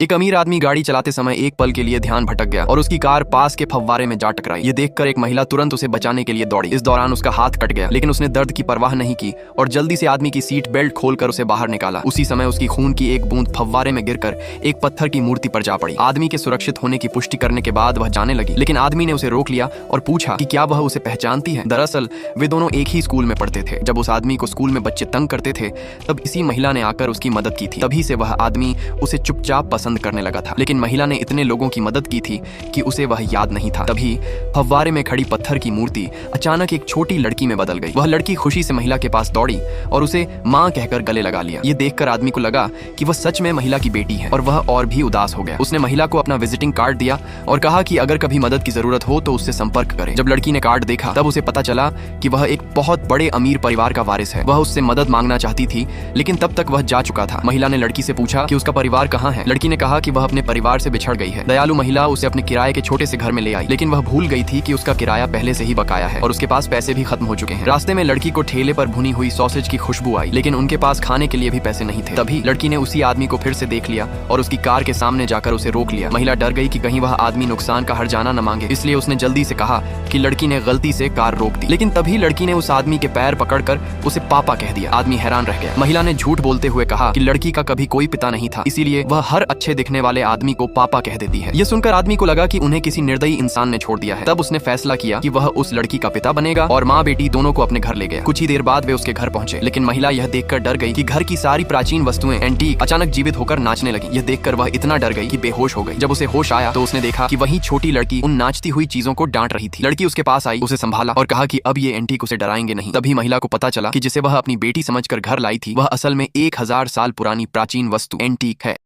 एक अमीर आदमी गाड़ी चलाते समय एक पल के लिए ध्यान भटक गया और उसकी कार पास के फव्वारे में जा टकराई। ये देखकर एक महिला तुरंत उसे बचाने के लिए दौड़ी। इस दौरान उसका हाथ कट गया, लेकिन उसने दर्द की परवाह नहीं की और जल्दी से आदमी की सीट बेल्ट खोलकर उसे बाहर निकाला। उसी समय उसकी खून की एक बूंद फव्वारे में गिरकर एक पत्थर की मूर्ति पर जा पड़ी। आदमी के सुरक्षित होने की पुष्टि करने के बाद वह जाने लगी, लेकिन आदमी ने उसे रोक लिया और पूछा कि क्या वह उसे पहचानती है। दरअसल वे दोनों एक ही स्कूल में पढ़ते थे। जब उस आदमी को स्कूल में बच्चे तंग करते थे तब इसी महिला ने आकर उसकी मदद की थी। तभी से वह आदमी उसे चुपचाप पसंद करने लगा था, लेकिन महिला ने इतने लोगों की मदद की थी कि उसे वह याद नहीं था। तभी फव्वारे में खड़ी पत्थर की मूर्ति अचानक एक छोटी लड़की में बदल गई। वह लड़की खुशी से महिला के पास दौड़ी और उसे माँ कहकर गले लगा लिया। ये देखकर आदमी को लगा कि वह सच में महिला की बेटी है और वह और भी उदास हो गया। उसने महिला को अपना विजिटिंग कार्ड दिया और कहा कि अगर कभी मदद की जरूरत हो तो उससे संपर्क करे। जब लड़की ने कार्ड देखा तब उसे पता चला कि वह एक बहुत बड़े अमीर परिवार का वारिस है। वह उससे मदद मांगना चाहती थी, लेकिन तब तक वह जा चुका था। महिला ने लड़की से पूछा कि उसका परिवार कहाँ है। लड़की ने कहा कि वह अपने परिवार से बिछड़ गई है। दयालु महिला उसे अपने किराए के छोटे से घर में ले आई, लेकिन वह भूल गई थी कि उसका किराया पहले से ही बकाया है और उसके पास पैसे भी खत्म हो चुके हैं। रास्ते में लड़की को ठेले पर भुनी हुई सॉसेज की खुशबू आई, लेकिन उनके पास खाने के लिए भी पैसे नहीं थे। तभी लड़की ने उसी आदमी को फिर से देख लिया और उसकी कार के सामने जाकर उसे रोक लिया। महिला डर गई कि कहीं वह आदमी नुकसान का हर्जाना न मांगे, इसलिए उसने जल्दी से कहा कि लड़की ने गलती से कार रोक दी। लेकिन तभी लड़की ने उस आदमी के पैर पकड़कर उसे पापा कह दिया। आदमी हैरान रह गया। महिला ने झूठ बोलते हुए कहा कि लड़की का कभी कोई पिता नहीं था, इसीलिए वह हर अच्छे दिखने वाले आदमी को पापा कह देती है। यह सुनकर आदमी को लगा कि उन्हें किसी निर्दयी इंसान ने छोड़ दिया है। तब उसने फैसला किया कि वह उस लड़की का पिता बनेगा और माँ बेटी दोनों को अपने घर ले गया। कुछ ही देर बाद वे उसके घर पहुंचे, लेकिन महिला यह देखकर डर गई कि घर की सारी प्राचीन वस्तुएं एंटीक अचानक जीवित होकर नाचने लगी। यह देखकर वह इतना डर गई कि बेहोश हो गई। जब उसे होश आया तो उसने देखा कि वही छोटी लड़की उन नाचती हुई चीजों को डांट रही थी। लड़की उसके पास आई, उसे संभाला और कहा कि अब ये एंटीक उसे डराएंगे नहीं। तभी महिला को पता चला कि जिसे वह अपनी बेटी समझकर घर लाई थी वह असल में 1000 साल पुरानी प्राचीन वस्तु एंटीक है।